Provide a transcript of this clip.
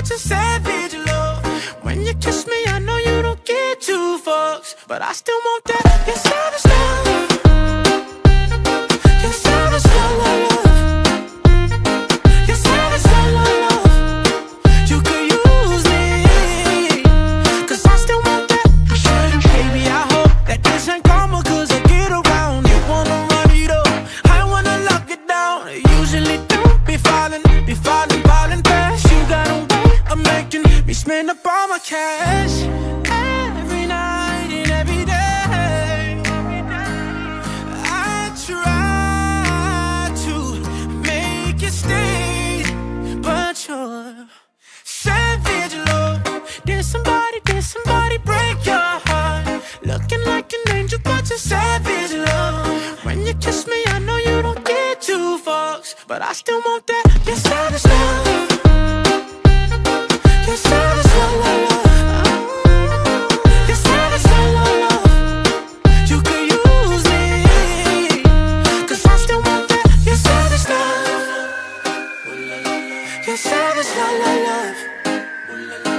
but you're savage love. When you kiss me, I know you don't get two fucks, but I still want that. You're savage love. You're savage love, love, love. You're savage love, love, love. You could use me, cause I still want that. Baby, I hope that this ain't karma, cause I get around. You wanna run it up, I wanna lock it down. Usually don't be falling fast. You got a way of making me spend up all my cash. Every night and every day, I try to make you stay, but you're savage love. Did somebody break your heart? Looking like an angel, but you're savage love. When you kiss me, I know you don't get two fucks, but I still want that. You're savage love. You're savage love, love, love. You're savage love, love, love. You could use me, cause I still want that. You're savage love. You're savage love, love, love.